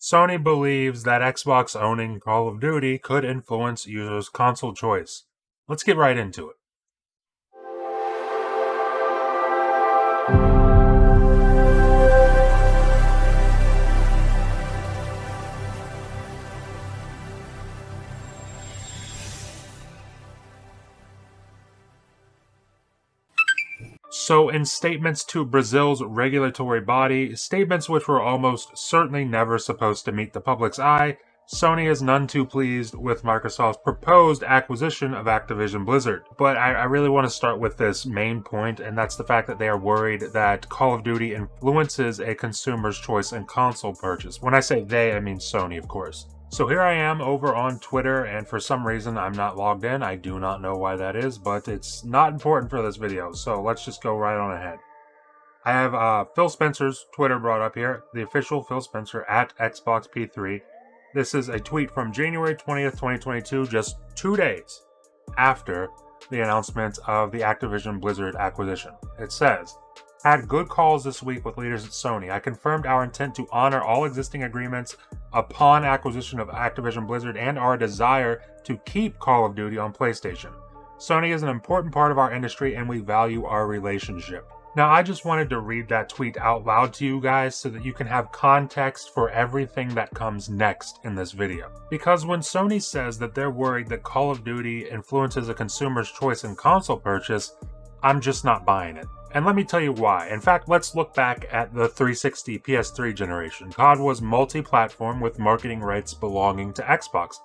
Sony believes that Xbox owning Call of Duty could influence users' console choice. Let's get right into it. So, in statements to Brazil's regulatory body, statements which were almost certainly never supposed to meet the public's eye, Sony is none too pleased with Microsoft's proposed acquisition of Activision Blizzard. But I really want to start with this main point, and that's the fact that they are worried that Call of Duty influences a consumer's choice in console purchase. When I say they, I mean Sony, of course. So here I am over on Twitter, and for some reason I'm not logged in. I do not know why that is, but it's not important for this video, so let's just go right on ahead. I have Phil Spencer's Twitter brought up here, the official Phil Spencer at Xbox P3. This is a tweet from January 20th, 2022, just 2 days after the announcement of the Activision Blizzard acquisition. It says, "Had good calls this week with leaders at Sony. I confirmed our intent to honor all existing agreements upon acquisition of Activision Blizzard and our desire to keep Call of Duty on PlayStation. Sony is an important part of our industry and we value our relationship." Now, I just wanted to read that tweet out loud to you guys so that you can have context for everything that comes next in this video. Because when Sony says that they're worried that Call of Duty influences a consumer's choice in console purchase, I'm just not buying it. And let me tell you why. In fact, let's look back at the 360 PS3 generation. COD was multi-platform with marketing rights belonging to Xbox.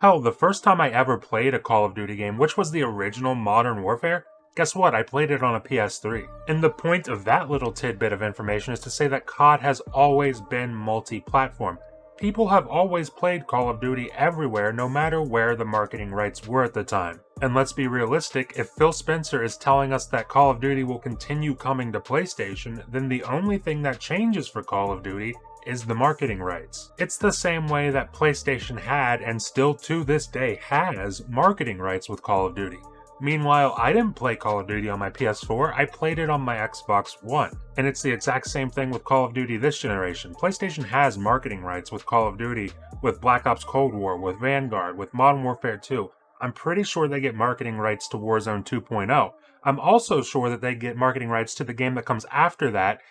Hell, the first time I ever played a Call of Duty game, which was the original Modern Warfare, guess what? I played it on a PS3. And the point of that little tidbit of information is to say that COD has always been multi-platform. People have always played Call of Duty everywhere, no matter where the marketing rights were at the time. And let's be realistic, if Phil Spencer is telling us that Call of Duty will continue coming to PlayStation, then the only thing that changes for Call of Duty is the marketing rights. It's the same way that PlayStation had, and still to this day has, marketing rights with Call of Duty. Meanwhile, I didn't play Call of Duty on my PS4, I played it on my Xbox One. And it's the exact same thing with Call of Duty this generation. PlayStation has marketing rights with Call of Duty, with Black Ops Cold War, with Vanguard, with Modern Warfare 2. I'm pretty sure they get marketing rights to Warzone 2.0. I'm also sure that they get marketing rights to the game that comes after that.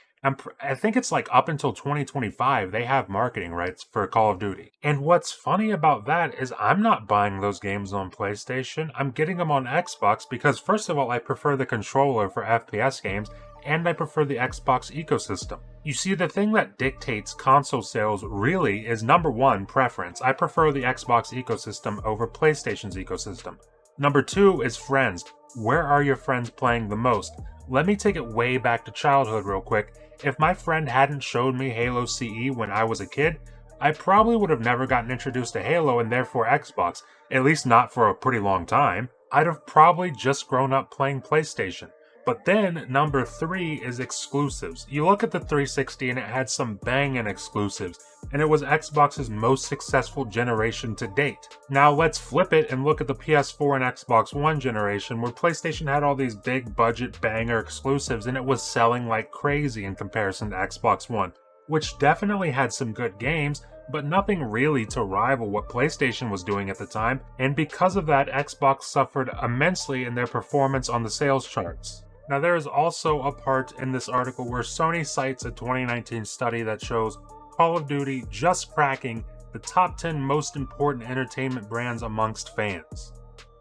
I think it's like up until 2025, they have marketing rights for Call of Duty. And what's funny about that is I'm not buying those games on PlayStation. I'm getting them on Xbox because, first of all, I prefer the controller for FPS games, and I prefer the Xbox ecosystem. You see, the thing that dictates console sales really is, number one, preference. I prefer the Xbox ecosystem over PlayStation's ecosystem. Number two is friends. Where are your friends playing the most? Let me take it way back to childhood real quick. If my friend hadn't showed me Halo CE when I was a kid, I probably would have never gotten introduced to Halo and therefore Xbox, at least not for a pretty long time. I'd have probably just grown up playing PlayStation. But then, number three is exclusives. You look at the 360 and it had some banging exclusives, and it was Xbox's most successful generation to date. Now let's flip it and look at the PS4 and Xbox One generation, where PlayStation had all these big budget banger exclusives and it was selling like crazy in comparison to Xbox One, which definitely had some good games, but nothing really to rival what PlayStation was doing at the time, and because of that, Xbox suffered immensely in their performance on the sales charts. Now, there is also a part in this article where Sony cites a 2019 study that shows Call of Duty just cracking the top 10 most important entertainment brands amongst fans.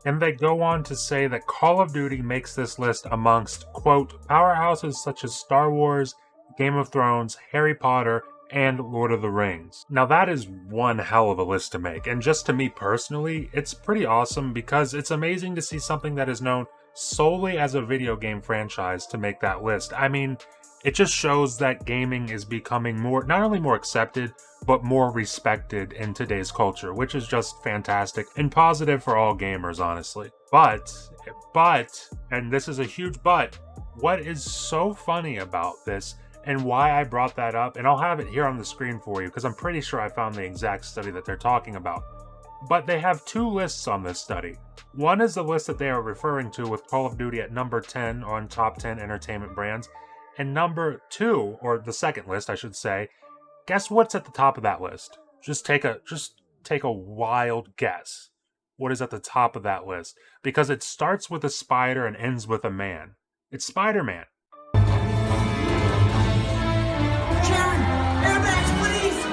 And they go on to say that Call of Duty makes this list amongst, quote, powerhouses such as Star Wars, Game of Thrones, Harry Potter, and Lord of the Rings. Now that is one hell of a list to make, and just to me personally, it's pretty awesome because it's amazing to see something that is known solely as a video game franchise to make that list. I mean, it just shows that gaming is becoming not only more accepted, but more respected in today's culture, which is just fantastic and positive for all gamers, honestly. But, and this is a huge but, what is so funny about this and why I brought that up, and I'll have it here on the screen for you because I'm pretty sure I found the exact study that they're talking about. But they have two lists on this study. One is the list that they are referring to with Call of Duty at number 10 on top 10 entertainment brands. And number 2, or the second list I should say, guess what's at the top of that list? Just take a wild guess. What is at the top of that list? Because it starts with a spider and ends with a man. It's Spider-Man. Sharon, airbags, please!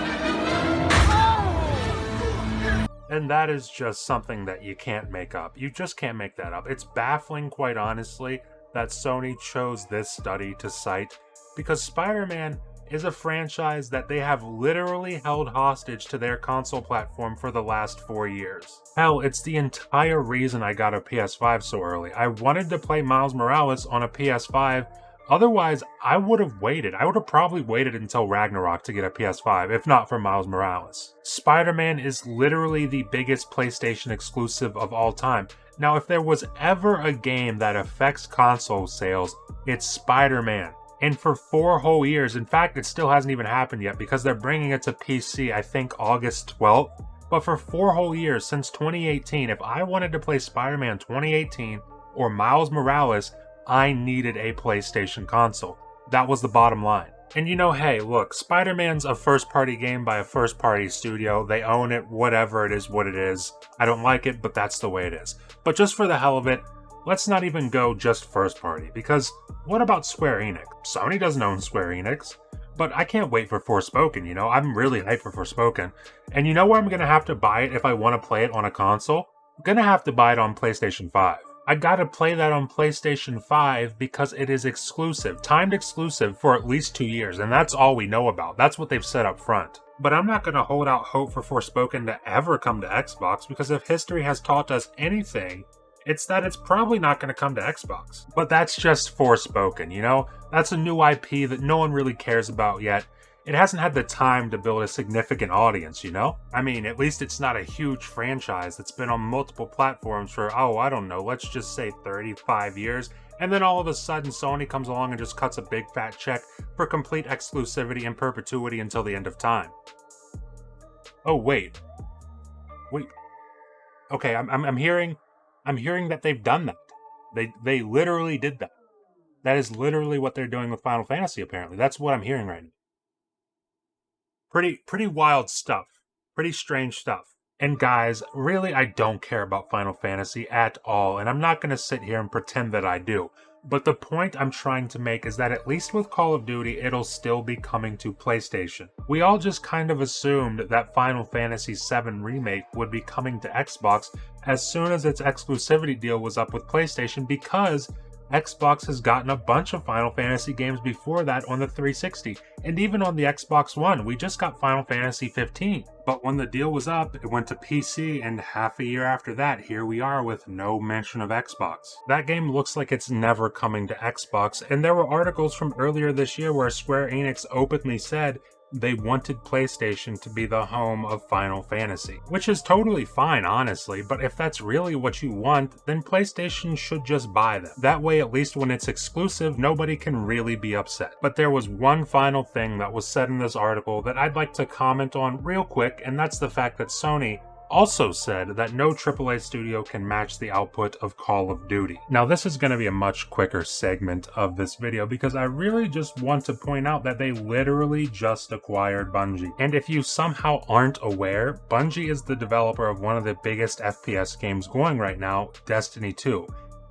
And that is just something that you can't make up. You just can't make that up. It's baffling, quite honestly, that Sony chose this study to cite, because Spider-Man is a franchise that they have literally held hostage to their console platform for the last 4 years. Hell, it's the entire reason I got a PS5 so early. I wanted to play Miles Morales on a PS5, otherwise I would have waited. I would have probably waited until Ragnarok to get a PS5, if not for Miles Morales. Spider-Man is literally the biggest PlayStation exclusive of all time. Now, if there was ever a game that affects console sales, it's Spider-Man. And for 4 whole years, in fact, it still hasn't even happened yet because they're bringing it to PC, I think, August 12th. But for 4 whole years, since 2018, if I wanted to play Spider-Man 2018 or Miles Morales, I needed a PlayStation console. That was the bottom line. And you know, hey, look, Spider-Man's a first-party game by a first-party studio. They own it, whatever it is, what it is. I don't like it, but that's the way it is. But just for the hell of it, let's not even go just first party, because what about Square Enix? Sony doesn't own Square Enix, but I can't wait for Forspoken, you know? I'm really hyped for Forspoken. And you know where I'm gonna have to buy it if I want to play it on a console? I'm gonna have to buy it on PlayStation 5. I gotta play that on PlayStation 5 because it is exclusive, timed exclusive for at least 2 years, and that's all we know about. That's what they've said up front. But I'm not gonna hold out hope for Forspoken to ever come to Xbox, because if history has taught us anything, it's that it's probably not going to come to Xbox. But that's just Forspoken, you know? That's a new IP that no one really cares about yet. It hasn't had the time to build a significant audience, you know? I mean, at least it's not a huge franchise that's been on multiple platforms for, oh, I don't know, let's just say 35 years. And then all of a sudden, Sony comes along and just cuts a big fat check for complete exclusivity and perpetuity until the end of time. Oh, wait. Okay, I'm hearing that they've done that. They literally did that. That is literally what they're doing with Final Fantasy, apparently. That's what I'm hearing right now. Pretty wild stuff. Pretty strange stuff. And guys, really, I don't care about Final Fantasy at all, and I'm not going to sit here and pretend that I do. But the point I'm trying to make is that at least with Call of Duty, it'll still be coming to PlayStation. We all just kind of assumed that Final Fantasy VII Remake would be coming to Xbox as soon as its exclusivity deal was up with PlayStation, because Xbox has gotten a bunch of Final Fantasy games before that on the 360, and even on the Xbox One. We just got Final Fantasy 15. But when the deal was up, it went to PC, and half a year after that, here we are with no mention of Xbox. That game looks like it's never coming to Xbox, and there were articles from earlier this year where Square Enix openly said they wanted PlayStation to be the home of Final Fantasy. Which is totally fine, honestly, but if that's really what you want, then PlayStation should just buy them. That way, at least when it's exclusive, nobody can really be upset. But there was one final thing that was said in this article that I'd like to comment on real quick, and that's the fact that Sony also said that no AAA studio can match the output of Call of Duty. Now, this is going to be a much quicker segment of this video because I really just want to point out that they literally just acquired Bungie. And if you somehow aren't aware, Bungie is the developer of one of the biggest FPS games going right now, Destiny 2.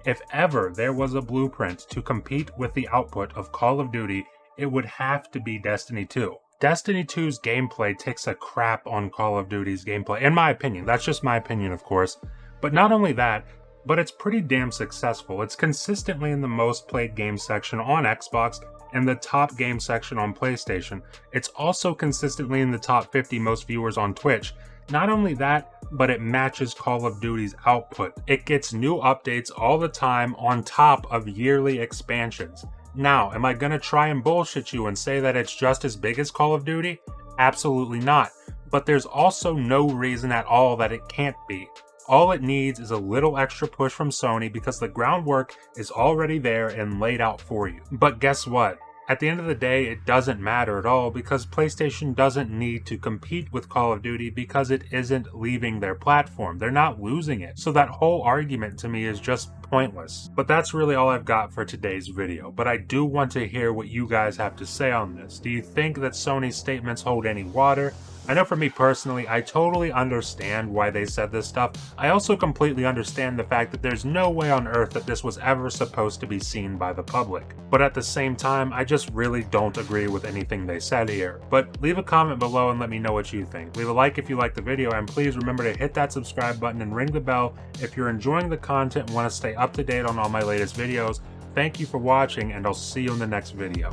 If ever there was a blueprint to compete with the output of Call of Duty, it would have to be Destiny 2. Destiny 2's gameplay takes a crap on Call of Duty's gameplay, in my opinion. That's just my opinion, of course. But not only that, but it's pretty damn successful. It's consistently in the most played game section on Xbox and the top game section on PlayStation. It's also consistently in the top 50 most viewers on Twitch. Not only that, but it matches Call of Duty's output. It gets new updates all the time on top of yearly expansions. Now, am I gonna try and bullshit you and say that it's just as big as Call of Duty? Absolutely not. But there's also no reason at all that it can't be. All it needs is a little extra push from Sony because the groundwork is already there and laid out for you. But guess what? At the end of the day, it doesn't matter at all because PlayStation doesn't need to compete with Call of Duty because it isn't leaving their platform. They're not losing it. So that whole argument to me is just pointless. But that's really all I've got for today's video. But I do want to hear what you guys have to say on this. Do you think that Sony's statements hold any water? I know for me personally, I totally understand why they said this stuff. I also completely understand the fact that there's no way on earth that this was ever supposed to be seen by the public. But at the same time, I just really don't agree with anything they said here. But leave a comment below and let me know what you think. Leave a like if you liked the video, and please remember to hit that subscribe button and ring the bell if you're enjoying the content and want to stay up to date on all my latest videos. Thank you for watching, and I'll see you in the next video.